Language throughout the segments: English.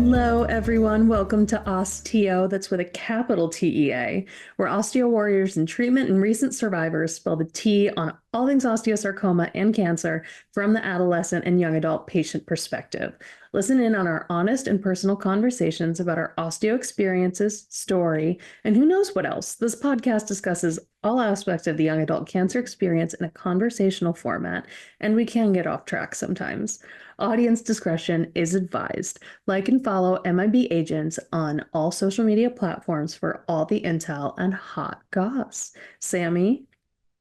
Hello, everyone. Welcome to OsTEAo, that's with a capital TEA, where osteo warriors in treatment and recent survivors spell the T on all things osteosarcoma and cancer from the adolescent and young adult patient perspective. Listen in on our honest and personal conversations about our osteo experiences, story, and who knows what else. This podcast discusses all aspects of the young adult cancer experience in a conversational format, and we can get off track sometimes. Audience discretion is advised. Like and follow MIB Agents on all social media platforms for all the intel and hot goss. Sammy,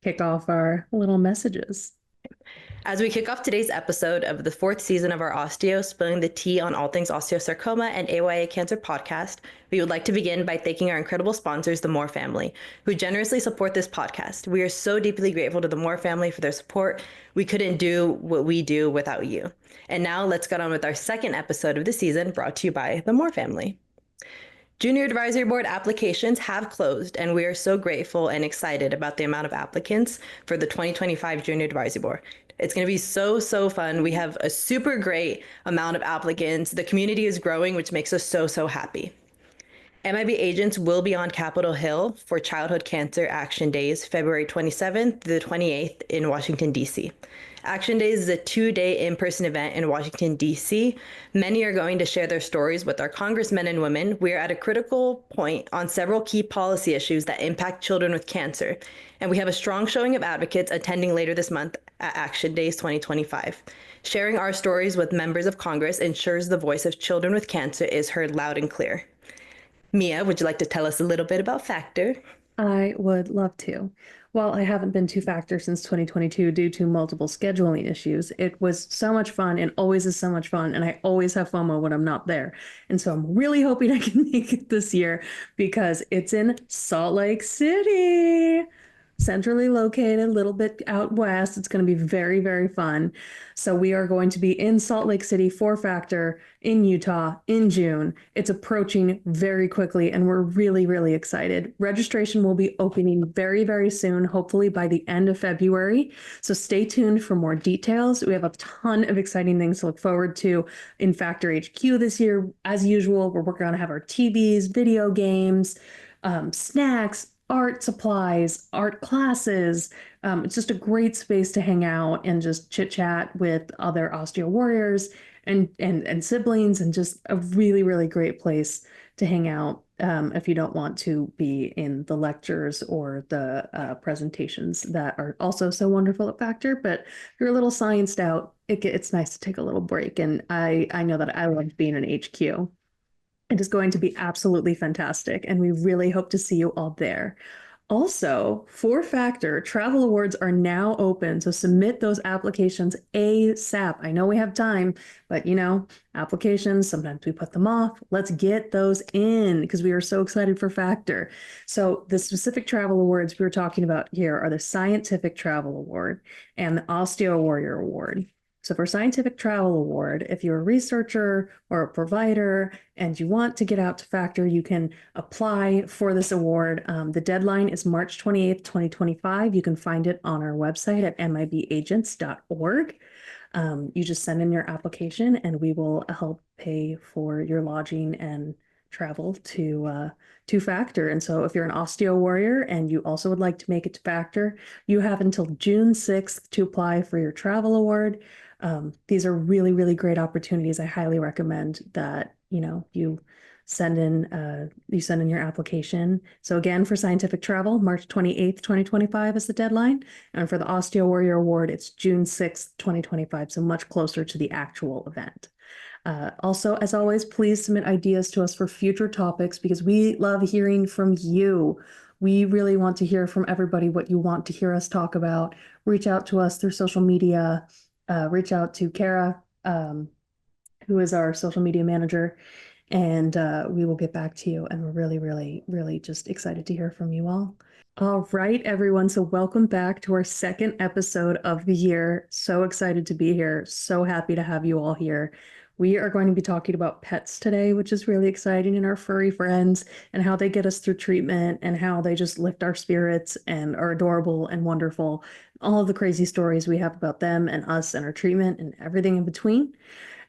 kick off our little messages. As we kick off today's episode of the fourth season of our OsTEAo, spilling the tea on all things osteosarcoma and AYA cancer podcast, we would like to begin by thanking our incredible sponsors, the Moore family, who generously support this podcast. We are so deeply grateful to the Moore family for their support. We couldn't do what we do without you. And now let's get on with our second episode of the season, brought to you by the Moore family. Junior Advisory Board applications have closed, and we are so grateful and excited about the amount of applicants for the 2025 Junior Advisory Board. It's going to be so fun. We have a super great amount of applicants. The community is growing, which makes us so happy. MIB Agents will be on Capitol Hill for Childhood Cancer Action Days, February 27th to the 28th in Washington, D.C. Action Days is a 2-day in-person event in Washington, D.C. Many are going to share their stories with our congressmen and women. We are at a critical point on several key policy issues that impact children with cancer, and we have a strong showing of advocates attending later this month at Action Days 2025. Sharing our stories with members of Congress ensures the voice of children with cancer is heard loud and clear. Mia, would you like to tell us a little bit about Factor? I would love to. While I haven't been to Factor since 2022 due to multiple scheduling issues, it was so much fun and always is so much fun. And I always have FOMO when I'm not there. And so I'm really hoping I can make it this year because it's in Salt Lake City. Centrally located, a little bit out west. It's going to be very fun. So we are going to be in Salt Lake City for Factor in Utah in June. It's approaching very quickly and we're really excited. Registration will be opening very soon, hopefully by the end of February. So stay tuned for more details. We have a ton of exciting things to look forward to in Factor HQ this year. As usual, we're working on have our TVs, video games, snacks, art supplies, art classes. It's just a great space to hang out and just chit chat with other osteo warriors and siblings, and just a really great place to hang out if you don't want to be in the lectures or the presentations that are also so wonderful at Factor. But if you're a little scienced out, it's nice to take a little break. And I know that I loved being in HQ. It is going to be absolutely fantastic, and we really hope to see you all there. Also, for Factor, travel awards are now open, so submit those applications ASAP. I know we have time, but applications, sometimes we put them off. Let's get those in because we are so excited for Factor. So the specific travel awards we were talking about here are the Scientific Travel Award and the Osteo Warrior Award. So for Scientific Travel Award, if you're a researcher or a provider and you want to get out to Factor, you can apply for this award. The deadline is March 28th, 2025. You can find it on our website at mibagents.org. You just send in your application and we will help pay for your lodging and travel to Factor. And so if you're an osteo warrior and you also would like to make it to Factor, you have until June 6th to apply for your travel award. These are really great opportunities. I highly recommend that you send in your application. So again, for Scientific Travel, March 28th, 2025 is the deadline. And for the Osteo Warrior Award, it's June 6th, 2025. So much closer to the actual event. Also, as always, please submit ideas to us for future topics because we love hearing from you. We really want to hear from everybody what you want to hear us talk about. Reach out to us through social media. Reach out to Kara, who is our social media manager, and we will get back to you. And we're really just excited to hear from you all. All right, everyone. So welcome back to our second episode of the year. So excited to be here. So happy to have you all here. We are going to be talking about pets today, which is really exciting, and our furry friends and how they get us through treatment and how they just lift our spirits and are adorable and wonderful. All of the crazy stories we have about them and us and our treatment and everything in between.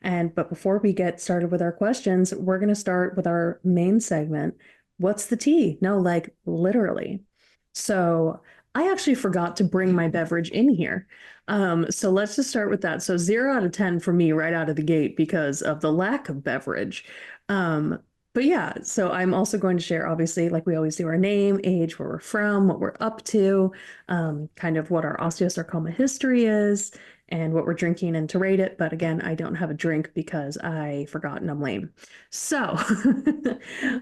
But before we get started with our questions, we're going to start with our main segment. What's the tea? No, like literally. So I actually forgot to bring my beverage in here. So let's just start with that. So 0 out of 10 for me right out of the gate because of the lack of beverage. Um, but yeah, so I'm also going to share, obviously, like we always do, our name, age, where we're from, what we're up to, kind of what our osteosarcoma history is, and what we're drinking and to rate it. But again, I don't have a drink because I forgot and I'm lame. So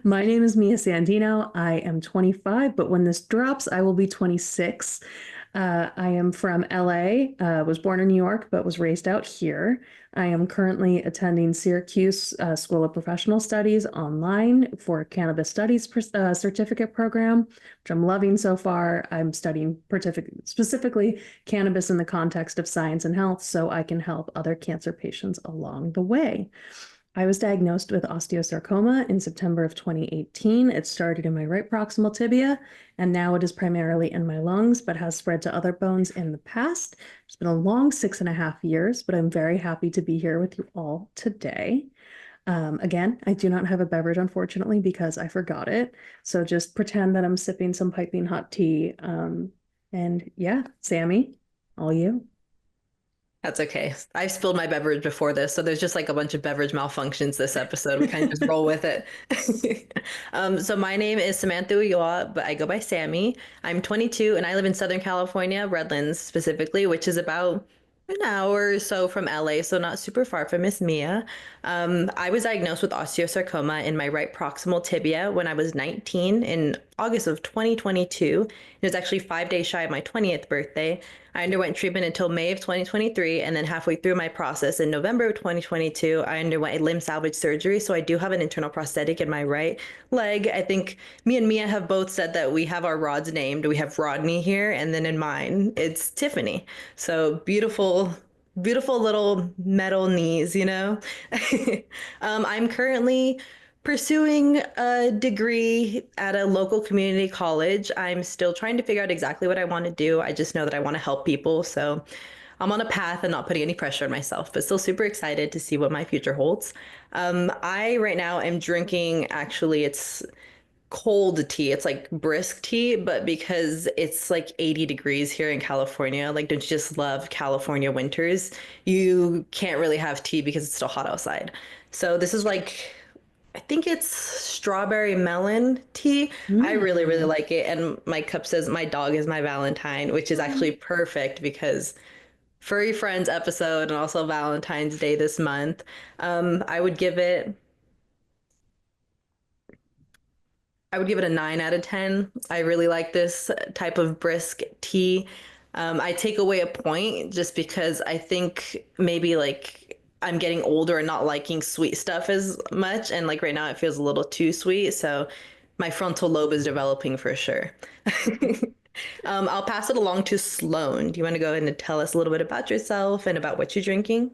my name is Mia Sandino. I am 25, but when this drops, I will be 26. I am from LA, was born in New York, but was raised out here. I am currently attending Syracuse School of Professional Studies online for a cannabis studies certificate program, which I'm loving so far. I'm studying specifically cannabis in the context of science and health so I can help other cancer patients along the way. I was diagnosed with osteosarcoma in September of 2018. It started in my right proximal tibia, and now it is primarily in my lungs, but has spread to other bones in the past. It's been a long 6.5 years, but I'm very happy to be here with you all today. Again, I do not have a beverage, unfortunately, because I forgot it. So just pretend that I'm sipping some piping hot tea. And yeah, Sammy, all you. That's okay. I've spilled my beverage before this, so there's just like a bunch of beverage malfunctions this episode. We kind of just roll with it. So my name is Samantha Ulloa, but I go by Sammy. I'm 22 and I live in Southern California, Redlands specifically, which is about an hour or so from LA, so not super far from Miss Mia. I was diagnosed with osteosarcoma in my right proximal tibia when I was 19 in August of 2022. It was actually 5 days shy of my 20th birthday. I underwent treatment until May of 2023, and then halfway through my process in November of 2022, I underwent a limb salvage surgery. So I do have an internal prosthetic in my right leg. I think me and Mia have both said that we have our rods named. We have Rodney here, and then in mine, it's Tiffany. So beautiful, beautiful little metal knees, you know? I'm currently pursuing a degree at a local community college. I'm still trying to figure out exactly what I want to do. I just know that I want to help people. So I'm on a path and not putting any pressure on myself, but still super excited to see what my future holds. I right now am drinking, actually, it's cold tea. It's like brisk tea, but because it's like 80 degrees here in California, like don't you just love California winters? You can't really have tea because it's still hot outside. So this is like, I think it's strawberry melon tea. I really, really Mm. like it. And my cup says my dog is my Valentine, which is actually perfect because Furry Friends episode and also Valentine's Day this month. I would give it a 9 out of 10. I really like this type of brisk tea. I take away a point just because I think maybe like I'm getting older and not liking sweet stuff as much. And like right now it feels a little too sweet. So my frontal lobe is developing for sure. I'll pass it along to Sloan. Do you want to go ahead and tell us a little bit about yourself and about what you're drinking?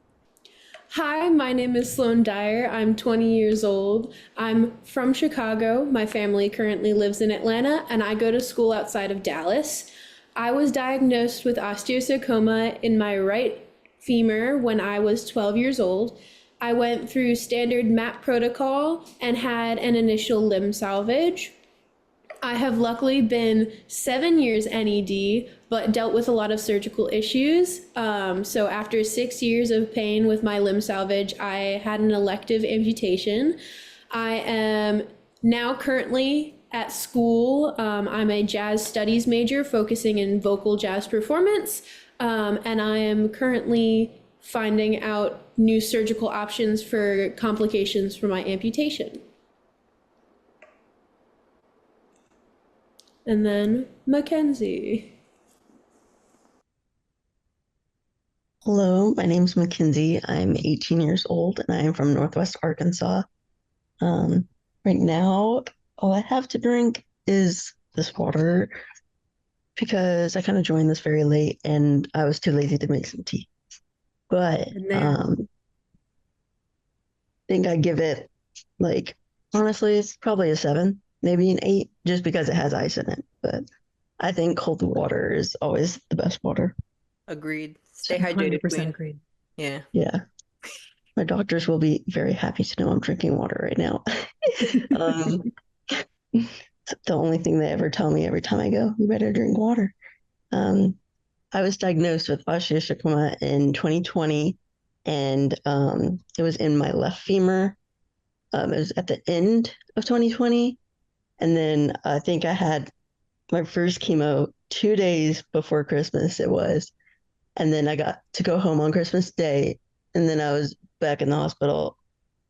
Hi, my name is Sloan Dyer. I'm 20 years old. I'm from Chicago. My family currently lives in Atlanta, and I go to school outside of Dallas. I was diagnosed with osteosarcoma in my right femur when I was 12 years old. I went through standard MAP protocol and had an initial limb salvage. I have luckily been 7 years NED, but dealt with a lot of surgical issues. So after 6 years of pain with my limb salvage, I had an elective amputation. I am now currently at school. I'm a jazz studies major focusing in vocal jazz performance. And I am currently finding out new surgical options for complications for my amputation. And then Mackenzie. Hello, my name's Mackenzie. I'm 18 years old and I am from Northwest Arkansas. Right now, all I have to drink is this water because I kind of joined this very late and I was too lazy to make some tea. But And there. I think I give it like honestly, it's probably a 7, maybe an 8, just because it has ice in it. But I think cold water is always the best water. Agreed. So, Stay hydrated, 100% queen. agreed. Yeah. yeah. My doctors will be very happy to know I'm drinking water right now. um, the only thing they ever tell me every time I go, you better drink water. Um, I was diagnosed with osteosarcoma in 2020, and it was in my left femur. It was at the end of 2020. And then I think I had my first chemo 2 days before Christmas, it was. And then I got to go home on Christmas Day. And then I was back in the hospital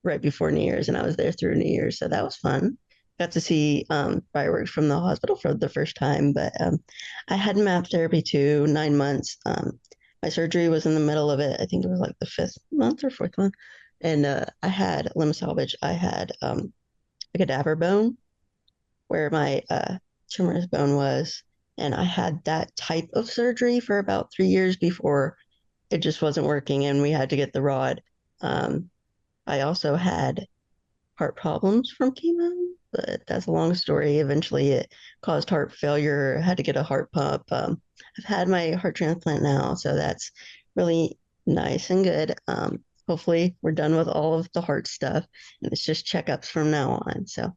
right before New Year's, and I was there through New Year's. So that was fun. Got to see fireworks from the hospital for the first time. But I had MAP therapy too, 9 months. My surgery was in the middle of it. I think it was like the 5th month or 4th month. And I had limb salvage. I had a cadaver bone where my tumorous bone was. And I had that type of surgery for about 3 years before it just wasn't working and we had to get the rod. I also had heart problems from chemo, but that's a long story. Eventually, it caused heart failure. I had to get a heart pump. I've had my heart transplant now, so that's really nice and good. Hopefully, we're done with all of the heart stuff, and it's just checkups from now on. So,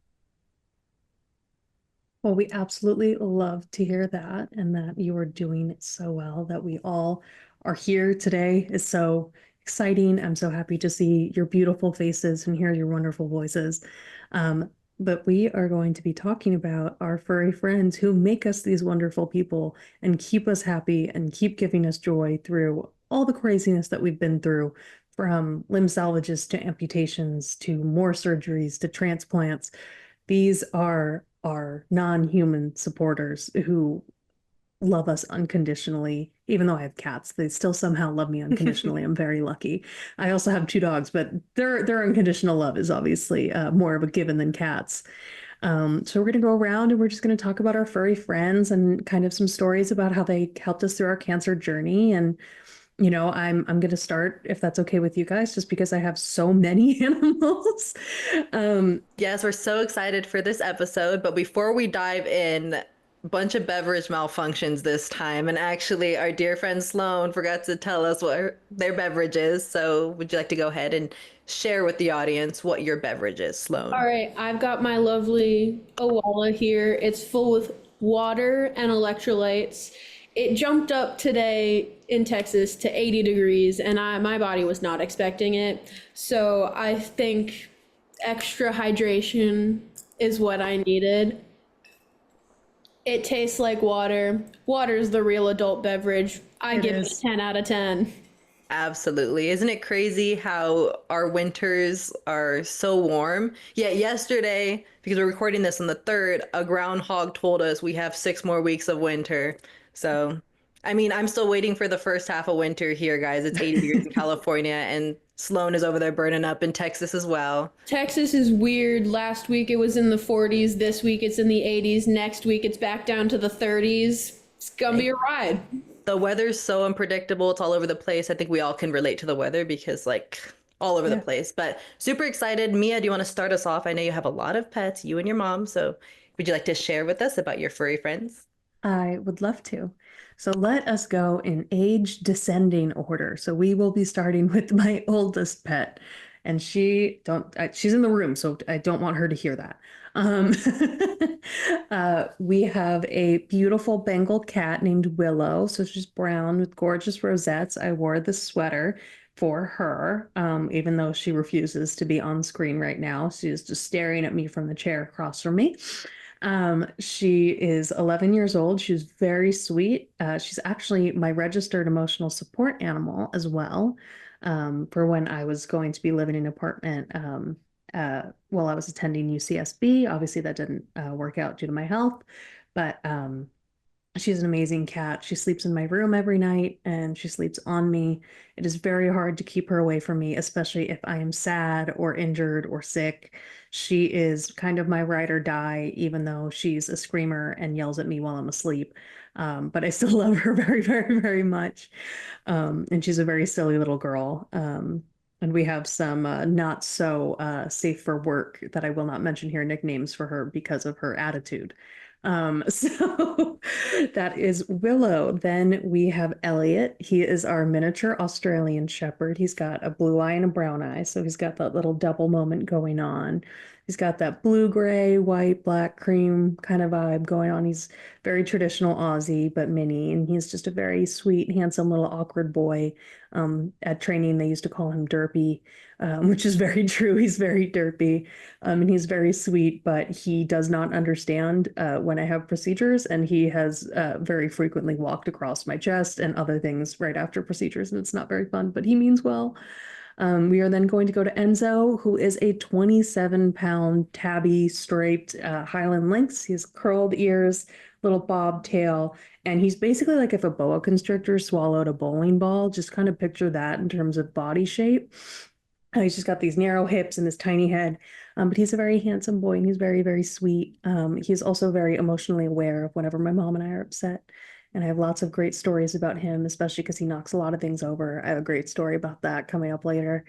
Well, we absolutely love to hear that and that you are doing so well, that we all are here today is so exciting. I'm so happy to see your beautiful faces and hear your wonderful voices. But we are going to be talking about our furry friends who make us these wonderful people and keep us happy and keep giving us joy through all the craziness that we've been through, from limb salvages to amputations to more surgeries to transplants. These are our non-human supporters who love us unconditionally. Even though I have cats, they still somehow love me unconditionally. I'm very lucky. I also have 2 dogs, but their unconditional love is obviously more of a given than cats. So we're going to go around and we're just going to talk about our furry friends and kind of some stories about how they helped us through our cancer journey. And I'm going to start, if that's okay with you guys, just because I have so many animals. Yes, we're so excited for this episode. But before we dive in, a bunch of beverage malfunctions this time. And actually, our dear friend Sloan forgot to tell us what their beverage is. So would you like to go ahead and share with the audience what your beverage is, All Sloan? right, I've got my lovely Owala here. It's full with water and electrolytes. It jumped up today in Texas to 80 degrees, and my body was not expecting it. So I think extra hydration is what I needed. It tastes like water. Water is the real adult beverage. I It give it a is. 10 out of 10. Absolutely. Isn't it crazy how our winters are so warm? Yet yesterday, because we're recording this on the 3rd, a groundhog told us we have 6 more weeks of winter. So, I mean, I'm still waiting for the first half of winter here, guys. It's 80 degrees in California, and Sloan is over there burning up in Texas as well. Texas is weird. Last week it was in the 40s. This week it's in the 80s. Next week it's back down to the 30s. It's gonna be a ride. The weather's so unpredictable. It's all over the place. I think we all can relate to the weather because, like, all over the Yeah. place. But super excited. Mia, do you want to start us off? I know you have a lot of pets, you and your mom. So would you like to share with us about your furry friends? I would love to. So let us go in age descending order. So we will be starting with my oldest pet, and she's in the room, so I don't want her to hear that. Um, we have a beautiful Bengal cat named Willow. So she's brown with gorgeous rosettes. I wore the sweater for her, even though she refuses to be on screen right now. She is just staring at me from the chair across from me. She is 11 years old. She's very sweet. She's actually my registered emotional support animal as well, for when I was going to be living in an apartment while I was attending UCSB. Obviously, that didn't work out due to my health, but she's an amazing cat. She sleeps in my room every night and she sleeps on me. It is very hard to keep her away from me, especially if I am sad or injured or sick. She is kind of my ride or die, even though she's a screamer and yells at me while I'm asleep. But I still love her very, very, very much. And she's a very silly little girl. And we have some not so safe for work that I will not mention here nicknames for her because of her attitude. So that is Willow. Then we have Elliot. He is our miniature Australian Shepherd. He's got a blue eye and a brown eye, so he's got that little double moment going on. He's got that blue, gray, white, black, cream kind of vibe going on. He's very traditional Aussie, but mini, and he's just a very sweet, handsome little awkward boy. At training, they used to call him Derpy, which is very true. He's very derpy, and he's very sweet, but he does not understand when I have procedures, and he has very frequently walked across my chest and other things right after procedures, and it's not very fun, but he means well. We are then going to go to Enzo, who is a 27-pound tabby striped Highland lynx. He has curled ears, little bob tail, and he's basically like if a boa constrictor swallowed a bowling ball. Just kind of picture that in terms of body shape. He's just got these narrow hips and this tiny head, but he's a very handsome boy and he's very, very sweet. He's also very emotionally aware of whenever my mom and I are upset. And I have lots of great stories about him, especially because he knocks a lot of things over. I have a great story about that coming up later.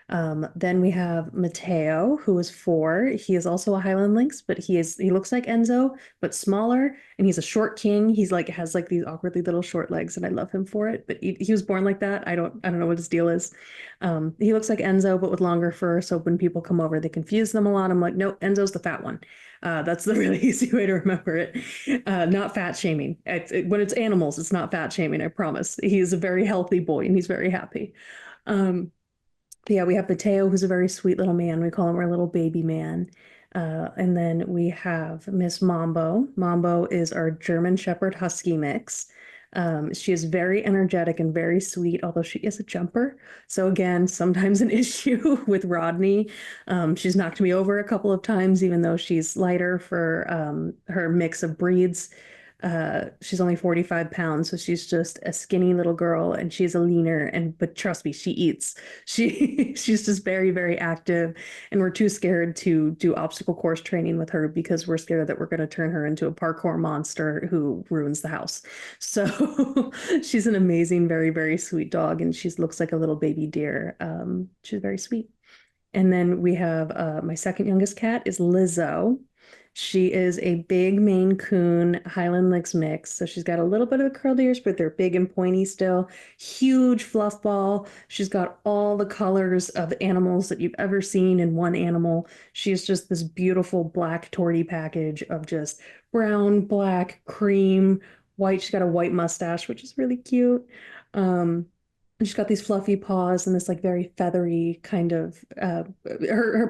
Then we have Mateo, who is 4. He is also a Highland Lynx, but he looks like Enzo, but smaller, and he's a short king. He's like has like these awkwardly little short legs, and I love him for it. But he was born like that. I don't know what his deal is. He looks like Enzo, but with longer fur. So when people come over, they confuse them a lot. I'm like, no, Enzo's the fat one. That's the really easy way to remember it. Not fat shaming. When it's animals, it's not fat shaming, I promise. He's a very healthy boy and he's very happy. Yeah, we have Mateo, who's a very sweet little man. We call him our little baby man. And then we have Miss Mambo. Mambo is our German Shepherd Husky mix. She is very energetic and very sweet, although she is a jumper. So again, sometimes an issue with Rodney. She's knocked me over a couple of times, even though she's lighter for her mix of breeds. She's only 45 pounds, so she's just a skinny little girl, and she's a leaner, but trust me, she eats. She's just very, very active, and we're too scared to do obstacle course training with her because we're scared that we're going to turn her into a parkour monster who ruins the house. So she's an amazing, very, very sweet dog, and she looks like a little baby deer. She's very sweet. And then we have my second youngest cat is Lizzo. She is a big Maine Coon Highland Lynx mix. So she's got a little bit of the curled ears, but they're big and pointy still. Huge fluff ball. She's got all the colors of animals that you've ever seen in one animal. She's just this beautiful black tortie package of just brown, black, cream, white. She's got a white mustache, which is really cute. And she's got these fluffy paws and this like very feathery kind of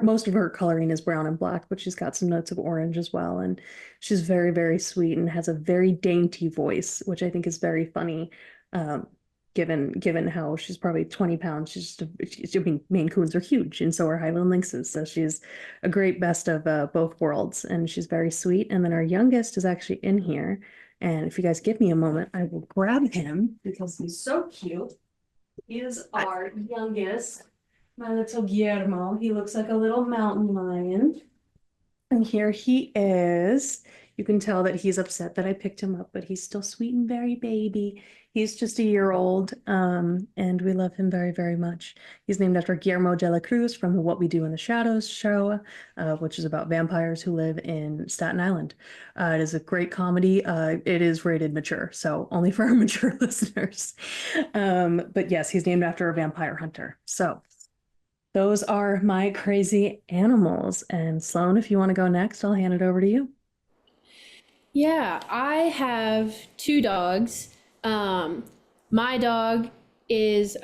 most of her coloring is brown and black, but she's got some notes of orange as well. And she's very, very sweet and has a very dainty voice, which I think is very funny. Given how she's probably 20 pounds. I mean, Maine Coons are huge, and so are Highland Lynxes. So she's a great best of both worlds, and she's very sweet. And then our youngest is actually in here. And if you guys give me a moment, I will grab him because he's so cute. He is our youngest, my little Guillermo. He looks like a little mountain lion. And here he is. You can tell that he's upset that I picked him up, but he's still sweet and very baby. He's just a year old, and we love him very, very much. He's named after Guillermo de la Cruz from the What We Do in the Shadows show, which is about vampires who live in Staten Island. It is a great comedy. It is rated mature, so only for our mature listeners. But yes, he's named after a vampire hunter. So those are my crazy animals. And Sloan, if you want to go next, I'll hand it over to you. Yeah, I have 2 dogs. My dog is,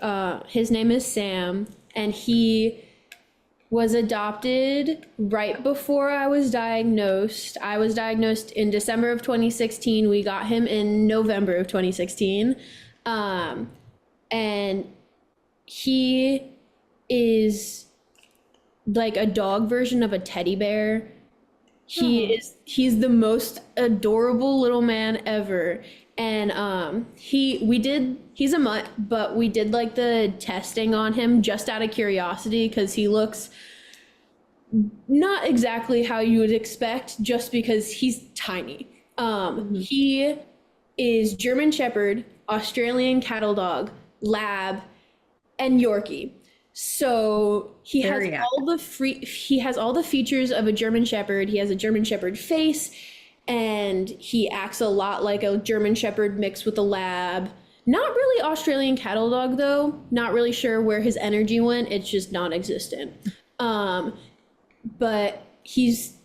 his name is Sam, and he was adopted right before I was diagnosed. I was diagnosed in December of 2016. We got him in November of 2016. And he is like a dog version of a teddy bear. He's the most adorable little man ever. And he's a mutt, but we did like the testing on him just out of curiosity because he looks not exactly how you would expect just because he's tiny. He is German Shepherd, Australian Cattle Dog, Lab, and Yorkie. So he has all the features of a German Shepherd. He has a German Shepherd face. and he acts a lot like a German Shepherd mixed with a lab. Not really Australian cattle dog though. Not really sure where his energy went. It's just non-existent. But he's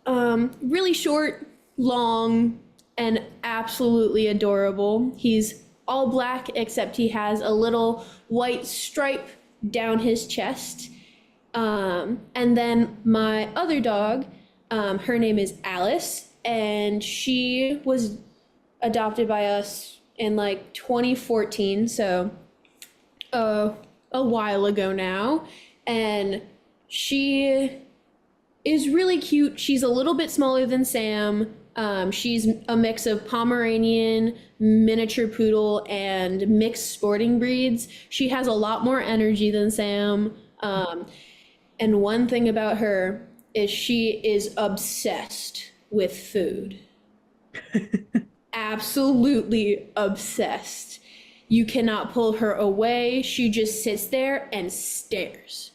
really short, long, and absolutely adorable. He's all black except he has a little white stripe down his chest. And then my other dog, her name is Alice, and she was adopted by us in like 2014, so a while ago now. And she is really cute. She's a little bit smaller than Sam. She's a mix of Pomeranian, miniature poodle, and mixed sporting breeds. She has a lot more energy than Sam. And one thing about her is she is obsessed with food. Absolutely obsessed. You cannot pull her away. She just sits there and stares.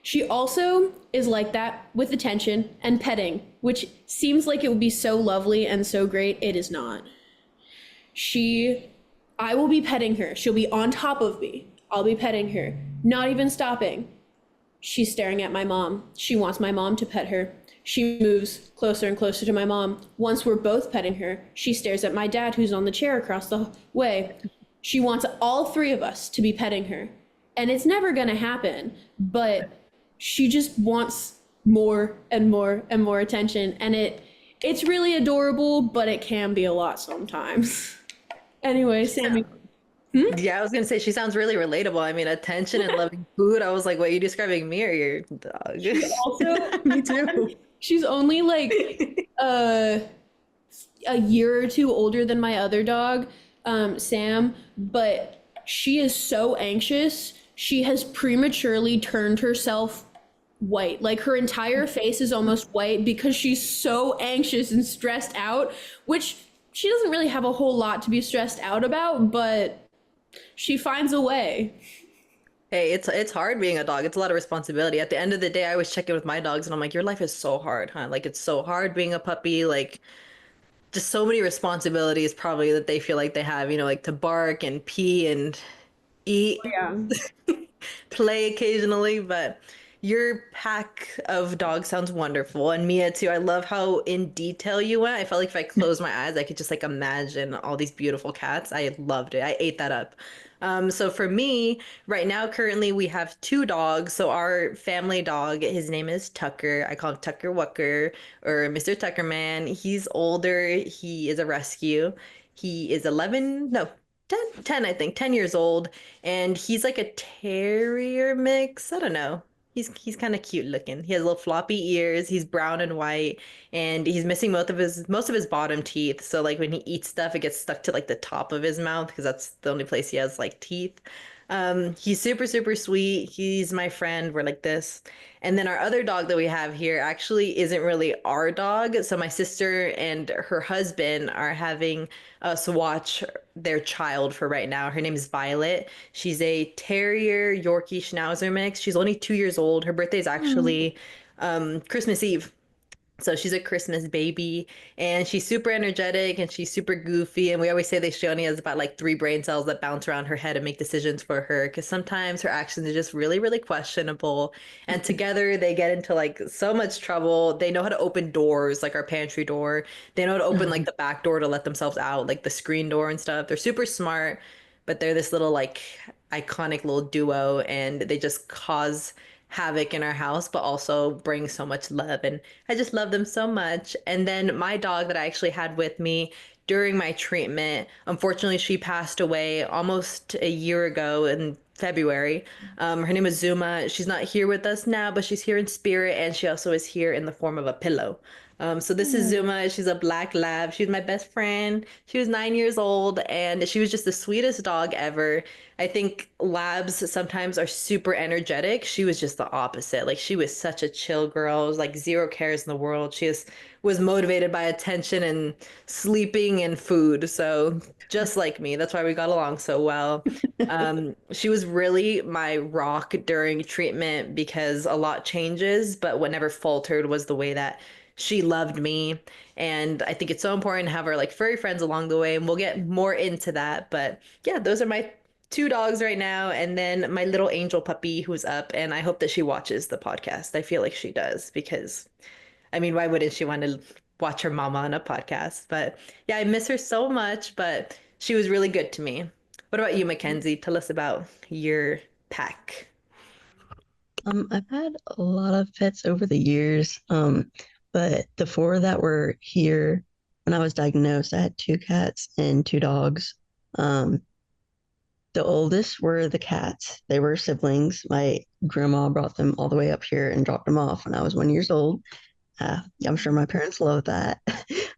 She also is like that with attention and petting, which seems like it would be so lovely and so great. It is not. I will be petting her. She'll be on top of me. I'll be petting her, not even stopping. She's staring at my mom. She wants my mom to pet her. She moves closer and closer to my mom. Once we're both petting her, she stares at my dad, who's on the chair across the way. She wants all three of us to be petting her. And it's never going to happen, but she just wants more and more and more attention. And it's really adorable, but it can be a lot sometimes. Anyway, Sammy. Yeah, I was gonna say she sounds really relatable. I mean, attention and loving food. I was like, what, are you describing me or your dog? Also, Me too. she's only like a year or two older than my other dog, Sam, but she is so anxious. She has prematurely turned herself white. Like her entire face is almost white because she's so anxious and stressed out, which she doesn't really have a whole lot to be stressed out about, but she finds a way. Hey, it's hard being a dog. It's a lot of responsibility. At the end of the day, I always check in with my dogs and I'm like, your life is so hard, huh? Like it's so hard being a puppy, like just so many responsibilities probably that they feel like they have, like to bark and pee and eat, Yeah. play occasionally, but your pack of dogs sounds wonderful. And Mia too. I love how in detail you went. I felt like if I closed my eyes, I could just like imagine all these beautiful cats. I loved it. I ate that up. So for me, right now, currently we have two dogs. So our family dog, his name is Tucker. I call him Tucker Wucker or Mr. Tucker Man. He's older. He is a rescue. He is 11, no, 10, I think, 10 years old. And he's like a terrier mix. I don't know. He's kind of cute looking. He has little floppy ears. He's brown and white, and he's missing most of his bottom teeth. So like when he eats stuff, it gets stuck to like the top of his mouth because that's the only place he has like teeth. He's super, super sweet. He's my friend. We're like this. And then our other dog that we have here actually isn't really our dog. So my sister and her husband are having us watch their child for right now. Her name is Violet. She's a terrier Yorkie Schnauzer mix. She's only 2 years old. Her birthday is actually Christmas Eve. So she's a Christmas baby and she's super energetic and she's super goofy. And we always say that she only has about like 3 brain cells that bounce around her head and make decisions for her because sometimes her actions are just really, really questionable. And together they get into like so much trouble. They know how to open doors, like our pantry door. They know how to open like the back door to let themselves out, like the screen door and stuff. They're super smart, but they're this little like iconic little duo and they just cause havoc in our house, but also bring so much love. And I just love them so much. And then my dog that I actually had with me during my treatment, unfortunately, she passed away almost a year ago in February. Her name is Zuma. She's not here with us now, but she's here in spirit, and she also is here in the form of a pillow. So this is Zuma. She's a black lab. She's my best friend. She was 9 years old, and she was just the sweetest dog ever. I think labs sometimes are super energetic. She was just the opposite. Like she was such a chill girl. It was like zero cares in the world. She just was motivated by attention and sleeping and food. So just like me, that's why we got along so well. She was really my rock during treatment because a lot changes, but what never faltered was the way that she loved me. And I think it's so important to have our like furry friends along the way, and we'll get more into that. But yeah, those are my two dogs right now, and then my little angel puppy who's up, and I hope that she watches the podcast. I feel like she does because I mean, why wouldn't she want to watch her mama on a podcast? But yeah, I miss her so much, but she was really good to me. What about you, Mackenzie? Tell us about your pack. I've had a lot of pets over the years, but the four that were here when I was diagnosed, I had two cats and two dogs. Um, the oldest were the cats. They were siblings. My grandma brought them all the way up here and dropped them off when I was 1 years old. I'm sure my parents love that.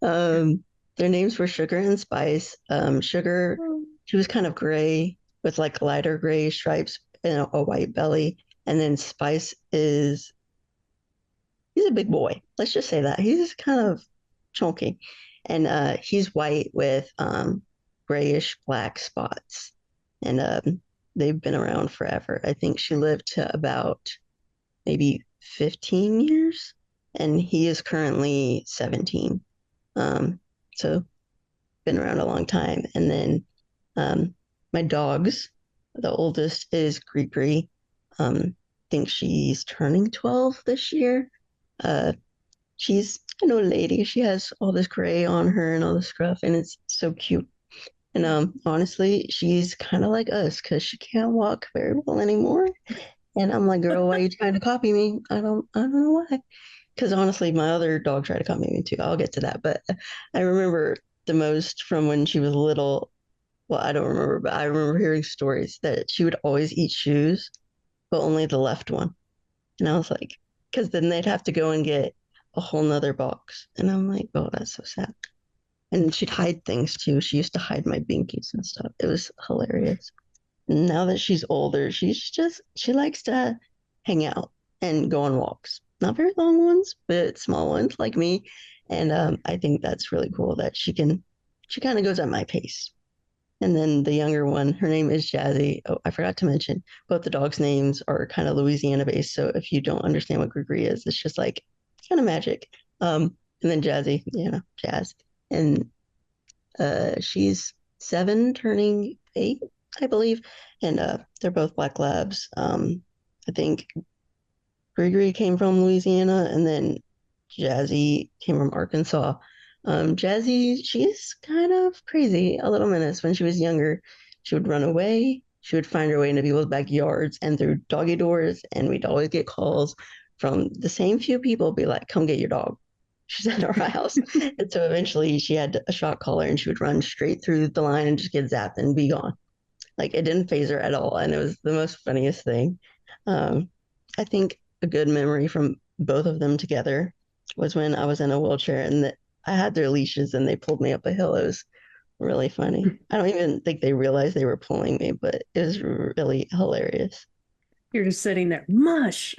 um, their names were Sugar and Spice. Sugar, she was kind of gray with like lighter gray stripes and a white belly. And then Spice is, he's a big boy. Let's just say that. He's kind of chunky. And he's white with grayish black spots. And they've been around forever. I think she lived to about maybe 15 years, and he is currently 17. So been around a long time. And then my dogs, the oldest is Gree. I think she's turning 12 this year. Uh, she's an old lady. She has all this gray on her and all this scruff, and it's so cute. And honestly, she's kind of like us because she can't walk very well anymore. And I'm like, girl, why are you trying to copy me? I don't know why. Because honestly, my other dog tried to copy me too. I'll get to that. But I remember the most from when she was little. Well, I don't remember, but I remember hearing stories that she would always eat shoes, but only the left one. And I was like, because then they'd have to go and get a whole nother box. And I'm like, oh, that's so sad. And she'd hide things too. She used to hide my binkies and stuff. It was hilarious. Now that she's older, she likes to hang out and go on walks. Not very long ones, but small ones like me. And I think that's really cool that she kind of goes at my pace. And then the younger one, her name is Jazzy. Oh, I forgot to mention, both the dogs' names are kind of Louisiana based. So if you don't understand what Grigri is, it's just like kind of magic. And then Jazzy, Jazz. And she's 7, turning 8, I believe. And they're both black labs. I think Grigri came from Louisiana, and then Jazzy came from Arkansas. Jazzy, she's kind of crazy, a little menace. When she was younger, she would run away. She would find her way into people's backyards and through doggy doors, and we'd always get calls from the same few people, be like, "Come get your dog." She's at our house, and so eventually she had a shot collar, and she would run straight through the line and just get zapped and be gone. Like it didn't phase her at all, and it was the most funniest thing. Um, I think a good memory from both of them together was when I was in a wheelchair and I had their leashes and they pulled me up a hill. It was really funny. I don't even think they realized they were pulling me, but it was really hilarious. You're just sitting there, mush.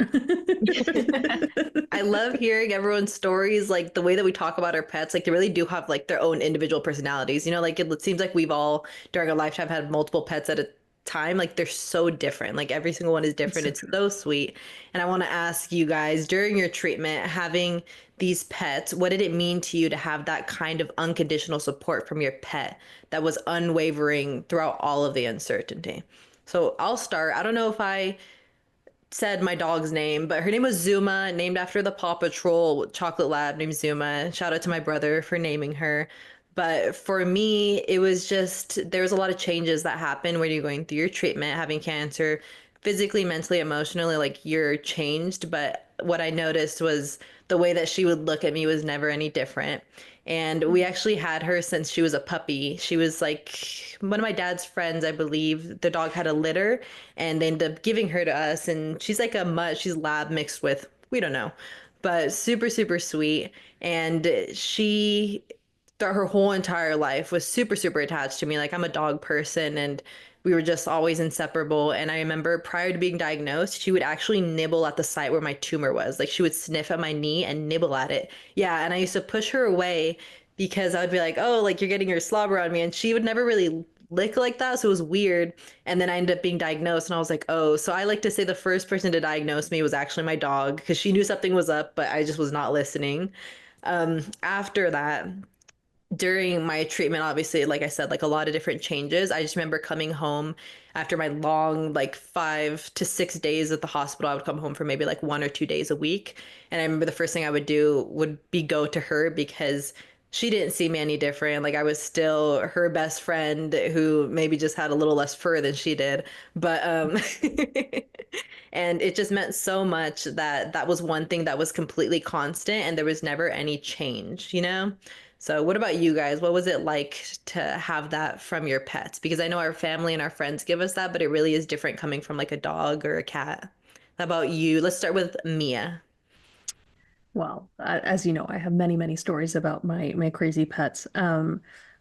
I love hearing everyone's stories, like the way that we talk about our pets, like they really do have like their own individual personalities. You know, like it seems like we've all during our lifetime had multiple pets at a time. Like they're so different. Like every single one is different. It's so sweet. And I want to ask you guys during your treatment, having these pets, what did it mean to you to have that kind of unconditional support from your pet that was unwavering throughout all of the uncertainty? So I'll start. I don't know if I said my dog's name, but her name was Zuma, named after the Paw Patrol chocolate lab named Zuma. Shout out to my brother for naming her. But for me, it was just there was a lot of changes that happen when you're going through your treatment, having cancer, physically, mentally, emotionally, like you're changed. But what I noticed was the way that she would look at me was never any different. And we actually had her since she was a puppy. She was like one of my dad's friends, I believe. The dog had a litter and they ended up giving her to us. And she's like a mutt, she's lab mixed with, we don't know, but super, super sweet. And she throughout her whole entire life was super, super attached to me. Like I'm a dog person and we were just always inseparable. And I remember prior to being diagnosed, she would actually nibble at the site where my tumor was. Like she would sniff at my knee and nibble at it. Yeah. And I used to push her away because I would be like, oh, like you're getting your slobber on me. And she would never really lick like that. So it was weird. And then I ended up being diagnosed and I was like, oh, so I like to say the first person to diagnose me was actually my dog because she knew something was up, but I just was not listening. After that, during my treatment, obviously, like I said, like a lot of different changes. I just remember coming home after my long, like 5 to 6 days at the hospital. I would come home for maybe like 1 or 2 days a week. And I remember the first thing I would do would be go to her because she didn't see me any different. Like I was still her best friend who maybe just had a little less fur than she did. But and it just meant so much that that was one thing that was completely constant and there was never any change, you know? So, what about you guys? What was it like to have that from your pets? Because I know our family and our friends give us that, but it really is different coming from like a dog or a cat. How about you? Let's start with Mia. Well, as you know, I have many, many stories about my crazy pets.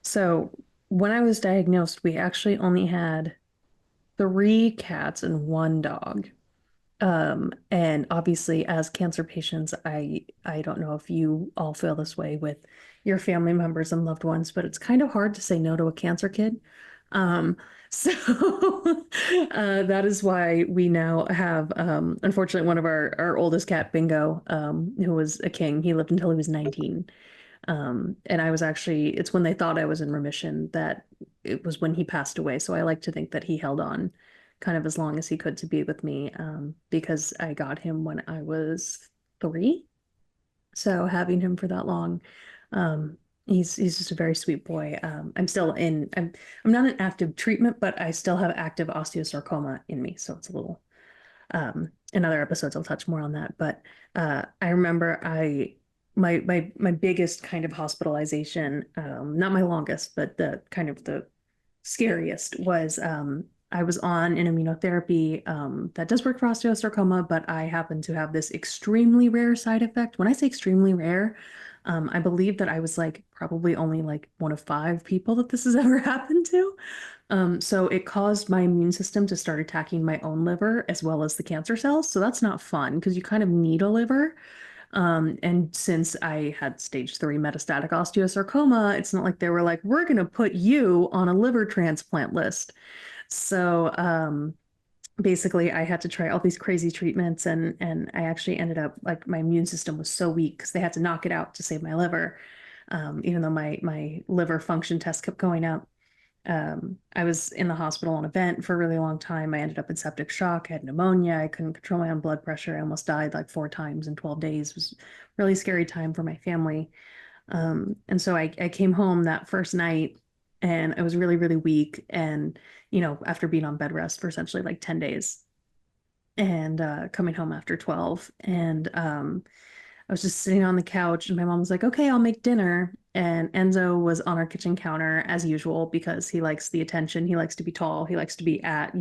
So when I was diagnosed, we actually only had three cats and one dog. And obviously, as cancer patients, I don't know if you all feel this way with your family members and loved ones, but it's kind of hard to say no to a cancer kid. Um, so that is why we now have, unfortunately, one of our oldest cat, Bingo, who was a king. He lived until he was 19. And I was actually, it's when they thought I was in remission that it was when he passed away. So I like to think that he held on kind of as long as he could to be with me, because I got him when I was 3. So having him for that long, he's just a very sweet boy. I'm not in active treatment, but I still have active osteosarcoma in me. So it's a little, in other episodes, I'll touch more on that. But I remember my biggest kind of hospitalization, not my longest, but the kind of the scariest was I was on an immunotherapy that does work for osteosarcoma, but I happen to have this extremely rare side effect. When I say extremely rare, I believe that I was like probably only like one of 5 people that this has ever happened to. So it caused my immune system to start attacking my own liver as well as the cancer cells. So that's not fun because you kind of need a liver. And since I had stage 3 metastatic osteosarcoma, it's not like they were like, we're going to put you on a liver transplant list. So basically, I had to try all these crazy treatments, and I actually ended up like my immune system was so weak because they had to knock it out to save my liver. Even though my liver function test kept going up. I was in the hospital on a vent for a really long time. I ended up in septic shock. I had pneumonia. I couldn't control my own blood pressure. I almost died like 4 times in 12 days. It was a really scary time for my family. And so I came home that first night and I was really, really weak. And, after being on bed rest for essentially like 10 days and coming home after 12. And I was just sitting on the couch and my mom was like, okay, I'll make dinner. And Enzo was on our kitchen counter as usual because he likes the attention. He likes to be tall. He likes to be at,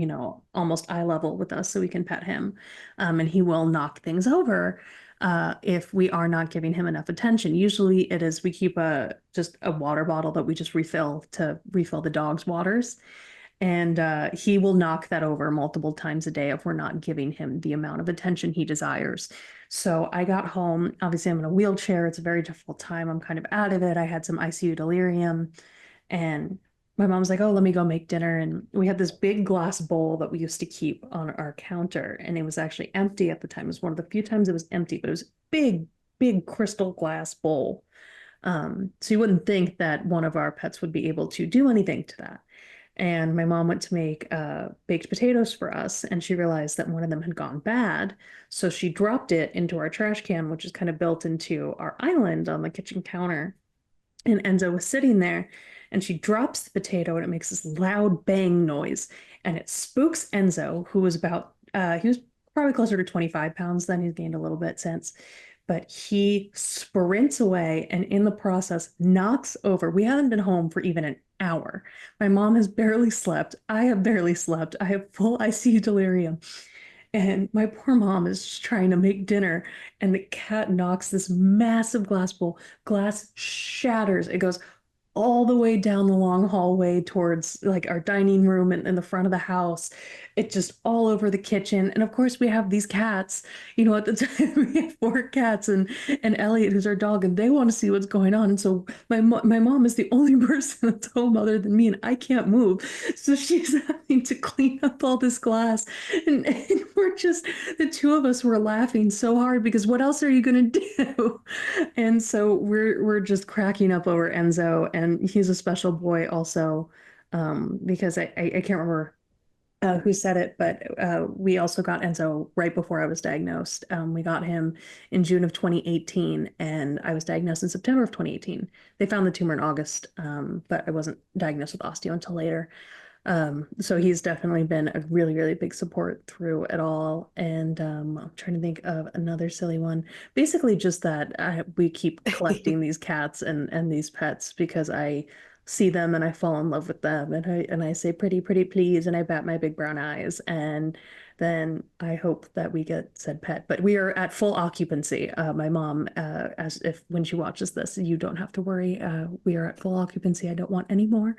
almost eye level with us so we can pet him. And he will knock things over if we are not giving him enough attention. Usually it is we keep just a water bottle that we just refill to refill the dog's waters. And he will knock that over multiple times a day if we're not giving him the amount of attention he desires. So I got home. Obviously, I'm in a wheelchair. It's a very difficult time. I'm kind of out of it. I had some ICU delirium. And my mom's like, oh, let me go make dinner. And we had this big glass bowl that we used to keep on our counter. And it was actually empty at the time. It was one of the few times it was empty, but it was a big, big crystal glass bowl. So you wouldn't think that one of our pets would be able to do anything to that. And my mom went to make baked potatoes for us, and she realized that one of them had gone bad. So she dropped it into our trash can, which is kind of built into our island on the kitchen counter. And Enzo was sitting there, and she drops the potato, and it makes this loud bang noise. And it spooks Enzo, who was he was probably closer to 25 pounds then. He's gained a little bit since. But he sprints away and in the process knocks over. We haven't been home for even an hour. My mom has barely slept. I have barely slept. I have full ICU delirium. And my poor mom is just trying to make dinner, and the cat knocks this massive glass bowl. Glass shatters. It goes all the way down the long hallway towards like our dining room and in the front of the house. It just all over the kitchen. And of course we have these cats, at the time we have 4 cats and Elliot, who's our dog, and they want to see what's going on. And so my mom is the only person that's home other than me, and I can't move. So she's having to clean up all this glass. And we're just, the two of us were laughing so hard because what else are you going to do? And so we're just cracking up over Enzo, and he's a special boy also, because I can't remember who said it, but we also got Enzo right before I was diagnosed. We got him in June of 2018, and I was diagnosed in September of 2018. They found the tumor in August, but I wasn't diagnosed with osteo until later. So he's definitely been a really, really big support through it all. And I'm trying to think of another silly one. Basically, just that we keep collecting these cats and these pets because I see them and I fall in love with them, and I say pretty, pretty please, and I bat my big brown eyes, and then I hope that we get said pet. But we are at full occupancy. My mom, as if when she watches this, you don't have to worry. We are at full occupancy. I don't want any more.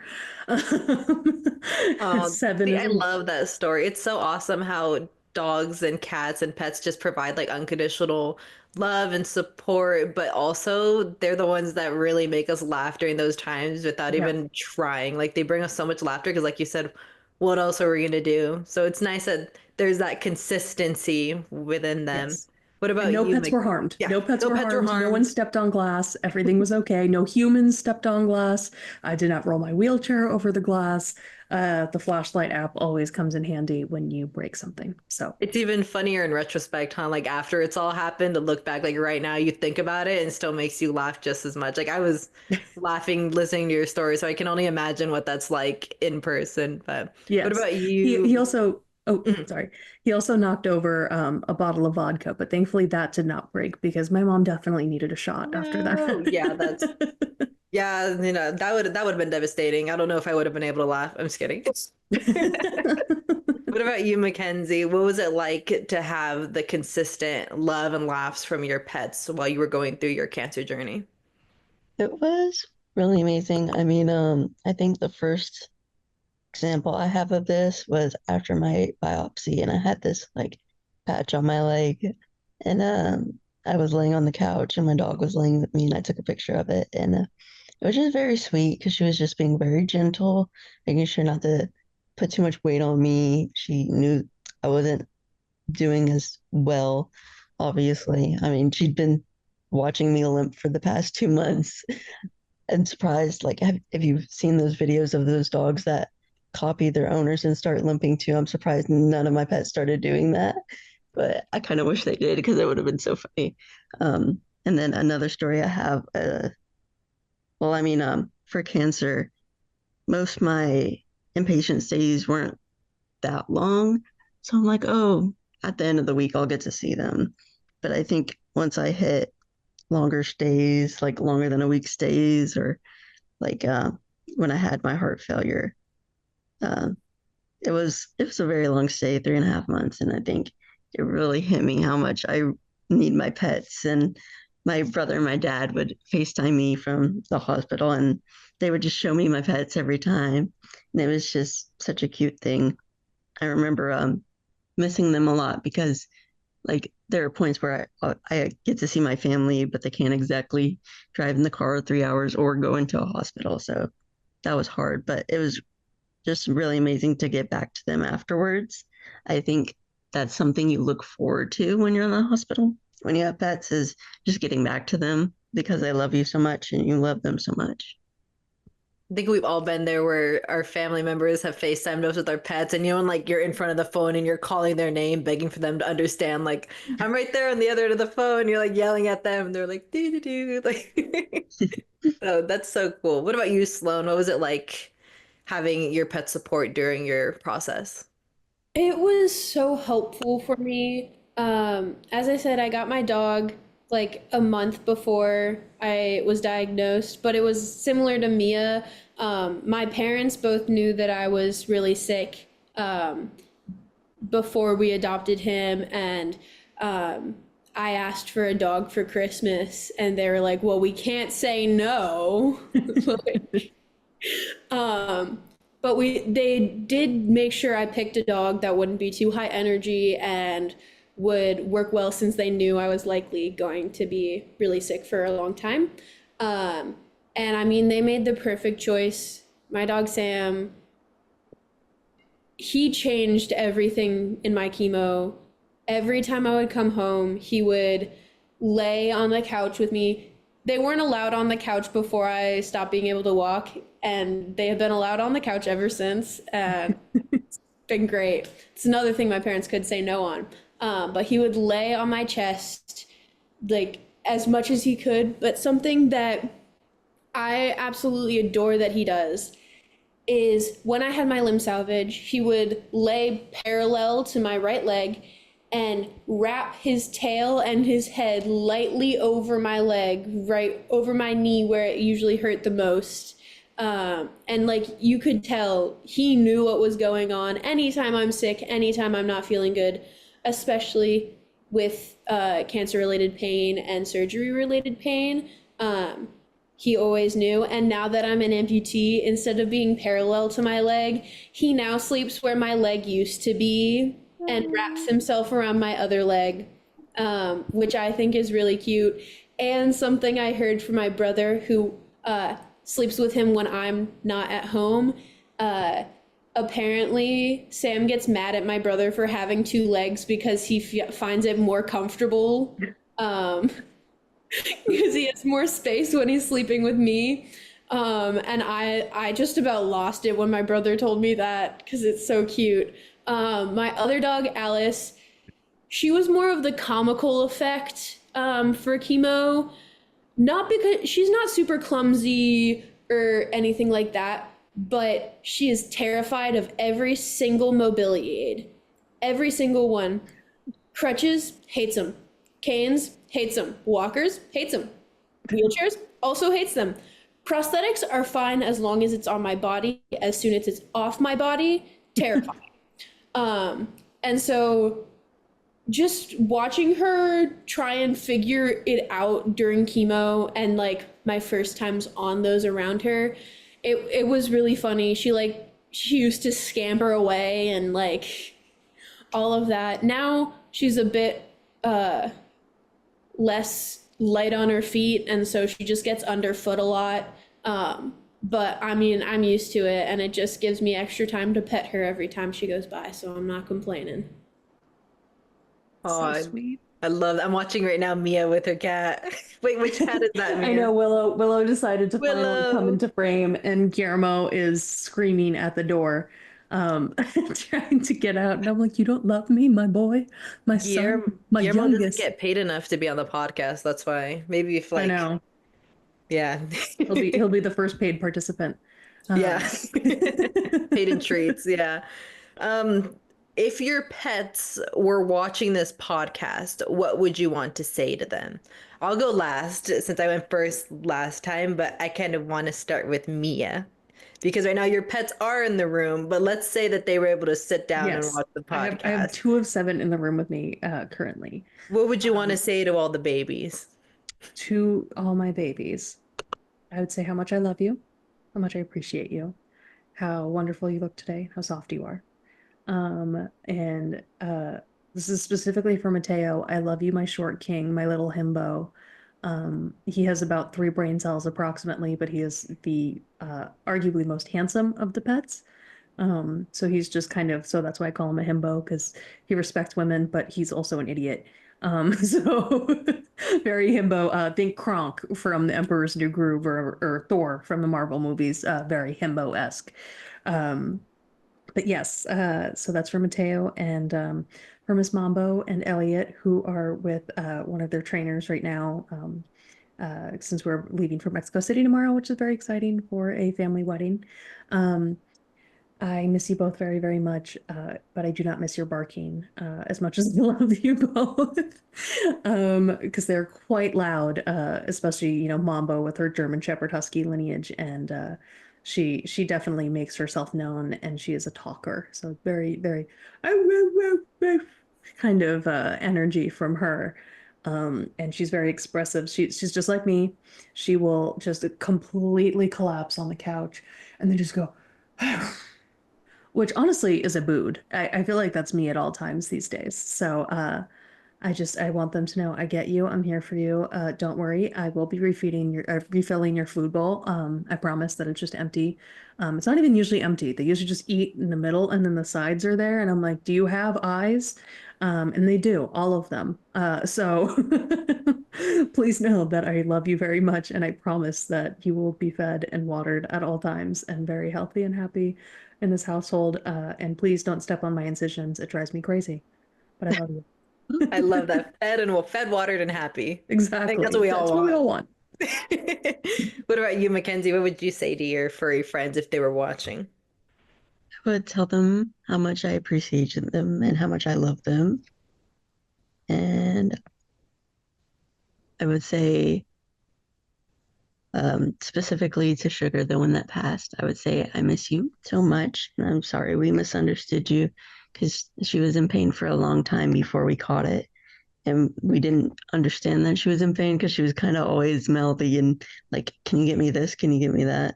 Oh, Seven see, is I love that story. It's so awesome how dogs and cats and pets just provide like unconditional love and support, but also they're the ones that really make us laugh during those times without yeah, even trying. Like they bring us so much laughter because, like you said, what else are we gonna do? So it's nice that there's that consistency within them. yes. What And about no you, pets Mc? were harmed. Yeah, No pets no were pets were harmed. No one harmed. stepped on glass. Everything was okay. No humans stepped on glass. I did not roll my wheelchair over the glass. The flashlight app always comes in handy when you break something. So, It's even funnier in retrospect, huh? Like after it's all happened, to look back, like right now, you think about it and it still makes you laugh just as much. Like I was laughing listening to your story, so I can only imagine what that's like in person. But what yes. about He you? also, oh, Mhm. sorry. He also knocked over a bottle of vodka, but thankfully that did not break because my mom definitely needed a shot after No, yeah, that's that. yeah, that would have been devastating. I don't know if I would have been able to laugh. I'm just kidding. What about you, Mackenzie? What was it like to have the consistent love and laughs from your pets while you were going through your cancer journey? It was really amazing. I mean, I think the first example I have of this was after my biopsy, and I had this like patch on my leg, and I was laying on the couch, and my dog was laying with me, and I took a picture of it, and it was just very sweet because she was just being very gentle, making sure not to put too much weight on me. She knew I wasn't doing as well, obviously. I mean, she'd been watching me limp for the past 2 months and surprised. Like, have you seen those videos of those dogs that copy their owners and start limping too? I'm surprised none of my pets started doing that, but I kind of wish they did because it would have been so funny. And then another story I have, well, I mean, for cancer, most of my inpatient stays weren't that long. So I'm like, oh, at the end of the week, I'll get to see them. But I think once I hit longer stays, like longer than a week stays, or like when I had my heart failure, uh, it was a very long stay, 3.5 months, and I think it really hit me how much I need my pets. And my brother and my dad would FaceTime me from the hospital, and they would just show me my pets every time, and it was just such a cute thing. I remember missing them a lot because like there are points where I get to see my family, but they can't exactly drive in the car 3 hours or go into a hospital. So that was hard, but it was just really amazing to get back to them afterwards. I think that's something you look forward to when you're in the hospital, when you have pets, is just getting back to them because they love you so much and you love them so much. I think we've all been there where our family members have FaceTimed us with our pets, and when like you're in front of the phone and you're calling their name, begging for them to understand, like, I'm right there on the other end of the phone, you're like yelling at them, and they're like, doo doo doo. Like, oh, that's so cool. What about you, Sloan? What was it like having your pet support during your process? It was so helpful for me. As I said, I got my dog like a month before I was diagnosed, but it was similar to Mia. My parents both knew that I was really sick before we adopted him, and I asked for a dog for Christmas, and they were like, "Well, we can't say no." Like, um, but they did make sure I picked a dog that wouldn't be too high energy and would work well since they knew I was likely going to be really sick for a long time. Um, and I mean, they made the perfect choice. My dog Sam, he changed everything in my chemo. every time I would come home, he would lay on the couch with me. They weren't allowed on the couch before I stopped being able to walk, and they have been allowed on the couch ever since. And it's been great. It's another thing my parents could say no on. But he would lay on my chest like as much as he could. But something that I absolutely adore that he does is when I had my limb salvage, he would lay parallel to my right leg and wrap his tail and his head lightly over my leg, right over my knee where it usually hurt the most. And like you could tell, he knew what was going on anytime I'm sick, anytime I'm not feeling good, especially with cancer-related pain and surgery-related pain. He always knew. And now that I'm an amputee, instead of being parallel to my leg, he now sleeps where my leg used to be and wraps himself around my other leg, which I think is really cute. And something I heard from my brother who sleeps with him when I'm not at home. Apparently, Sam gets mad at my brother for having two legs because he finds it more comfortable. Because he has more space when he's sleeping with me. And I just about lost it when my brother told me that because it's so cute. My other dog, Alice, she was more of the comical effect for chemo. Not because she's not super clumsy or anything like that, but she is terrified of every single mobility aid. Every single one. Crutches, hates them. Canes, hates them. Walkers, hates them. Wheelchairs, also hates them. Prosthetics are fine as long as it's on my body. As soon as it's off my body, terrifying. And so just watching her try and figure it out during chemo and like my first times on those around her, it was really funny. She used to scamper away and like all of that. Now she's a bit less light on her feet, and so she just gets underfoot a lot. But I mean, I'm used to it, and it just gives me extra time to pet her every time she goes by, so I'm not complaining. Oh, So sweet. I love that. I'm watching right now Mia with her cat. Wait, which cat is that, Mia? I know Willow decided to finally come Willow. into frame, and Guillermo is screaming at the door, trying to get out. And I'm like, "You don't love me, my boy, my son, my Guillermo doesn't youngest." get paid enough to be on the podcast. That's why. Maybe if I like, know yeah, he'll be the first paid participant. yeah, paid in treats. Yeah. Um, if your pets were watching this podcast, what would you want to say to them? I'll go last since I went first last time, but I kind of want to start with Mia because right now your pets are in the room, but let's say that they were able to sit down and Yes, watch the I have podcast. 2 of 7 in the room with me currently. What would you want to say to all the babies? To all my babies, I would say how much I love you, how much I appreciate you, how wonderful you look today, how soft you are. And this is specifically for Mateo. I love you, my short king, my little himbo. He has about 3 brain cells approximately, but he is the arguably most handsome of the pets. So he's just kind of, so that's why I call him a himbo, because he respects women, but he's also an idiot. So very himbo. Think Kronk from The Emperor's New Groove, or Thor from the Marvel movies. Very himbo-esque. But yes, so that's for Mateo, and for Miss Mambo and Elliot, who are with one of their trainers right now, since we're leaving for Mexico City tomorrow, which is very exciting for a family wedding. I miss you both very, very much, but I do not miss your barking as much as I love you both, because they're quite loud, especially, Mambo with her German Shepherd Husky lineage, and she definitely makes herself known, and she is a talker, so very, very kind of energy from her. And she's very expressive. She's just like me. She will just completely collapse on the couch and then just go, which honestly is a mood. I feel like that's me at all times these days. So I want them to know I get you. I'm here for you. Don't worry. I will be refilling your food bowl. I promise that it's just empty. It's not even usually empty. They usually just eat in the middle and then the sides are there. And I'm like, do you have eyes? And they do, all of them. So please know that I love you very much. And I promise that you will be fed and watered at all times and very healthy and happy in this household. And please don't step on my incisions. It drives me crazy, but I love you. I love that. Fed, watered, and happy. I think that's Exactly. what we all That's what we want. all want. What about you, Mackenzie? What would you say to your furry friends if they were watching? I would tell them how much I appreciate them and how much I love them. And I would say, specifically to Sugar, the one that passed, I would say, I miss you so much. And I'm sorry we misunderstood you because she was in pain for a long time before we caught it. And we didn't understand that she was in pain because she was kind of always mouthy and like, can you get me this? Can you get me that?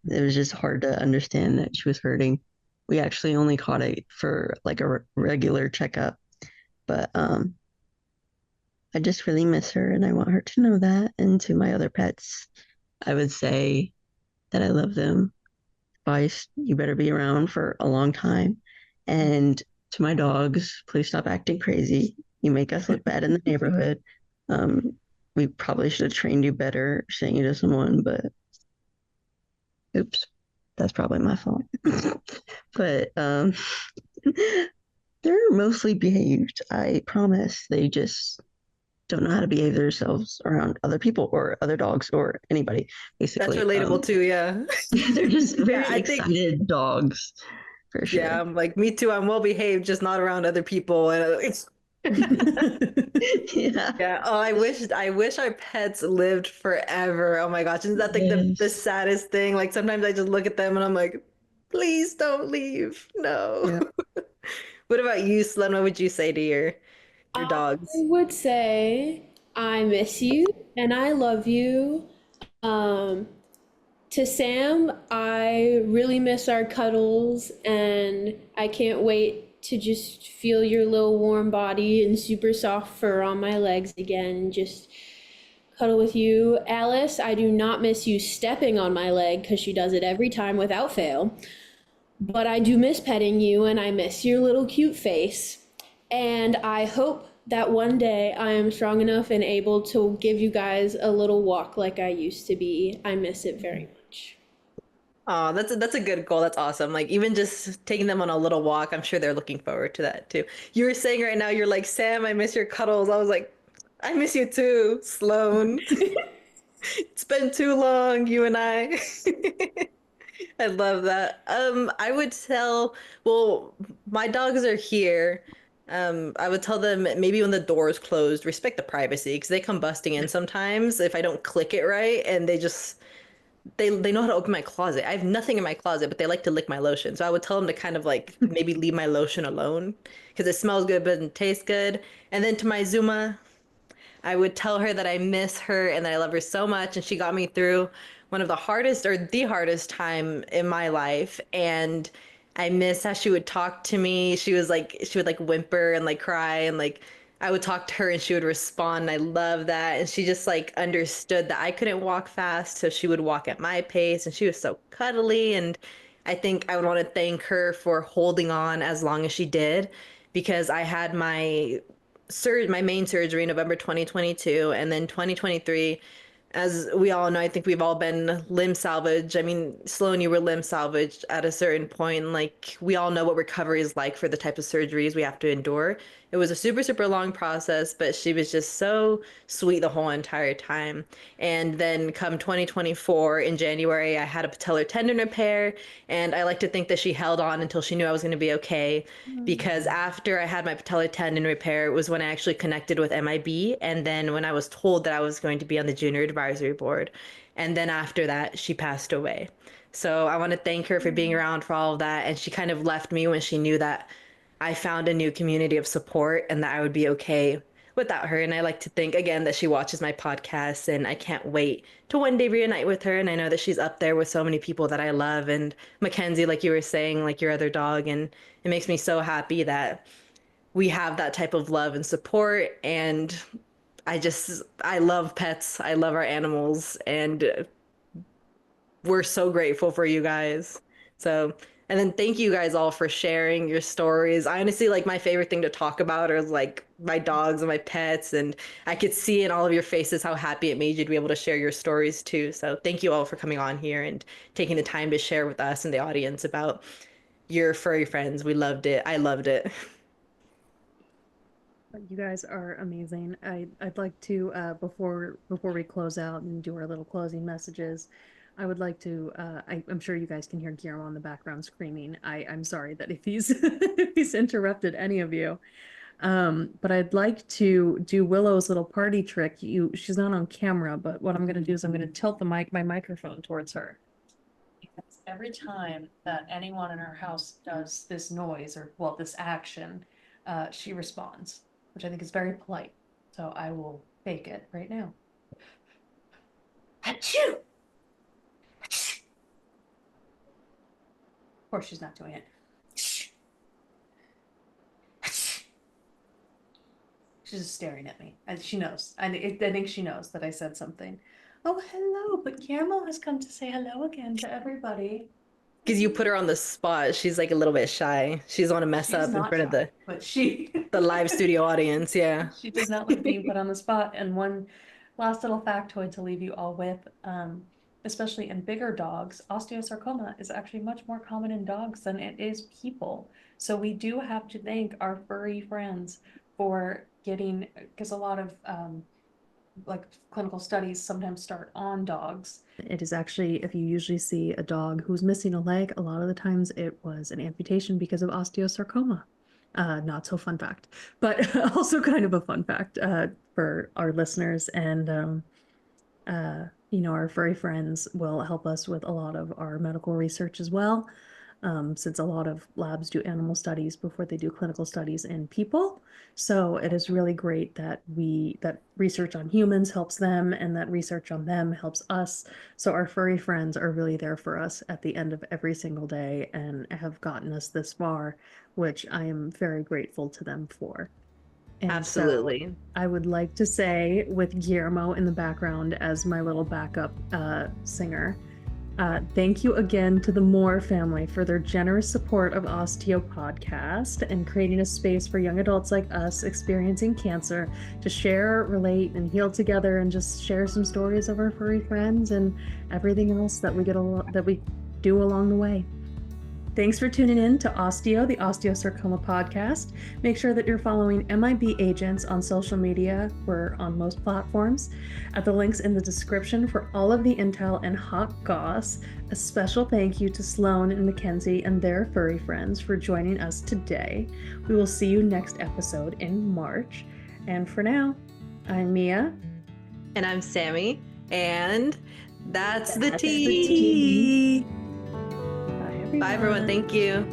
It was just hard to understand that she was hurting. We actually only caught it for like a regular checkup, but I just really miss her and I want her to know that. And to my other pets, I would say that I love them. Spice, you better be around for a long time. And to my dogs, please stop acting crazy. You make us look bad in the neighborhood. Um, we probably should have trained you better saying you to someone, but oops, that's probably my fault. But they're mostly behaved. I promise. They just don't know how to behave themselves around other people or other dogs or anybody, That's basically. relatable too, yeah. They're just Yeah, very I think, excited dogs, for yeah, sure. I'm like, me too. I'm well behaved, just not around other people. And it's Yeah. yeah. Oh, I wish our pets lived forever. Oh my gosh, isn't that like the Yes. saddest thing? Like sometimes I just look at them and I'm like, please don't leave. No. Yeah. What about you, Slen? What would you say to your I dogs? would say I miss you and I love you. Um, to Sam, I really miss our cuddles and I can't wait to just feel your little warm body and super soft fur on my legs again. Just cuddle with you. Alice, I do not miss you stepping on my leg because she does it every time without fail. But I do miss petting you and I miss your little cute face. And I hope that one day I am strong enough and able to give you guys a little walk like I used to be. I miss it very much. Oh, that's a good goal. That's awesome. Like even just taking them on a little walk, I'm sure they're looking forward to that too. You were saying right now, you're like, Sam, I miss your cuddles. I was like, I miss you too, Sloan. It's been too long, you and I. I love that. I would tell, well, my dogs are here. I would tell them maybe when the door is closed, respect the privacy because they come busting in sometimes if I don't click it right, and they know how to open my closet. I have nothing in my closet, but they like to lick my lotion. So I would tell them to kind of like maybe leave my lotion alone because it smells good but doesn't taste good. And then to my Zuma, I would tell her that I miss her and that I love her so much, and she got me through one of the hardest or the hardest time in my life. And I miss how she would talk to me. She would like whimper and like cry and like I would talk to her and she would respond. And I love that. And she just like understood that I couldn't walk fast, so she would walk at my pace. And she was so cuddly. And I think I would want to thank her for holding on as long as she did, because I had my main surgery November 2022, and then 2023, as we all know, I think we've all been limb salvage. I mean, Sloan, you were limb salvaged at a certain point. Like we all know what recovery is like for the type of surgeries we have to endure. It was a super, super long process, but she was just so sweet the whole entire time. And then come 2024 in January, I had a patellar tendon repair, and I like to think that she held on until she knew I was going to be okay. Because after I had my patellar tendon repair was when I actually connected with MIB, and then when I was told that I was going to be on the junior advisory board. And then after that, she passed away. So I want to thank her for being around for all of that. And she kind of left me when she knew that I found a new community of support and that I would be okay without her. And I like to think again that she watches my podcast, and I can't wait to one day reunite with her. And I know that she's up there with so many people that I love. And Mackenzie, like you were saying, like your other dog. And it makes me so happy that we have that type of love and support. And I love pets. I love our animals. And we're so grateful for you guys. So, and then thank you guys all for sharing your stories. I honestly, like, my favorite thing to talk about are like my dogs and my pets. And I could see in all of your faces how happy it made you to be able to share your stories too. So thank you all for coming on here and taking the time to share with us and the audience about your furry friends. We loved it. I loved it. You guys are amazing. I'd like to before we close out and do our little closing messages, I would like to I'm sure you guys can hear Guillermo in the background screaming. I'm sorry that if he's if he's interrupted any of you. But I'd like to do Willow's little party trick. She's not on camera, but what I'm gonna do is I'm gonna tilt my microphone towards her. Because every time that anyone in her house does this noise or, well, this action, she responds, which I think is very polite. So I will fake it right now. Achoo! Of course, she's not doing it. She's just staring at me, and she knows. I think she knows that I said something. Oh, hello! But Guillermo has come to say hello again to everybody. Because you put her on the spot. She's like a little bit shy. She doesn't want to mess She's up in not front of shy, but the live studio audience. Yeah. she does not like being put on the spot. And one last little factoid to leave you all with, especially in bigger dogs, osteosarcoma is actually much more common in dogs than it is people. So we do have to thank our furry friends for getting, because a lot of like clinical studies sometimes start on dogs. It is actually, if you usually see a dog who's missing a leg, a lot of the times it was an amputation because of osteosarcoma. Not so fun fact, but also kind of a fun fact for our listeners. And our furry friends will help us with a lot of our medical research as well. Since a lot of labs do animal studies before they do clinical studies in people. So it is really great that that research on humans helps them and that research on them helps us. So our furry friends are really there for us at the end of every single day and have gotten us this far, which I am very grateful to them for. And Absolutely. So I would like to say, with Guillermo in the background as my little backup singer, thank you again to the Moore family for their generous support of OsTEAo podcast and creating a space for young adults like us experiencing cancer to share, relate, and heal together, and just share some stories of our furry friends and everything else that we do along the way. Thanks for tuning in to OsTEAo, the Osteosarcoma podcast. Make sure that you're following MIB Agents on social media. We're on most platforms. At the links in the description for all of the intel and hot goss. A special thank you to Sloan and Mackenzie and their furry friends for joining us today. We will see you next episode in March. And for now, I'm Mia. And I'm Sammy. And that's the tea. Bye, everyone. Thank you.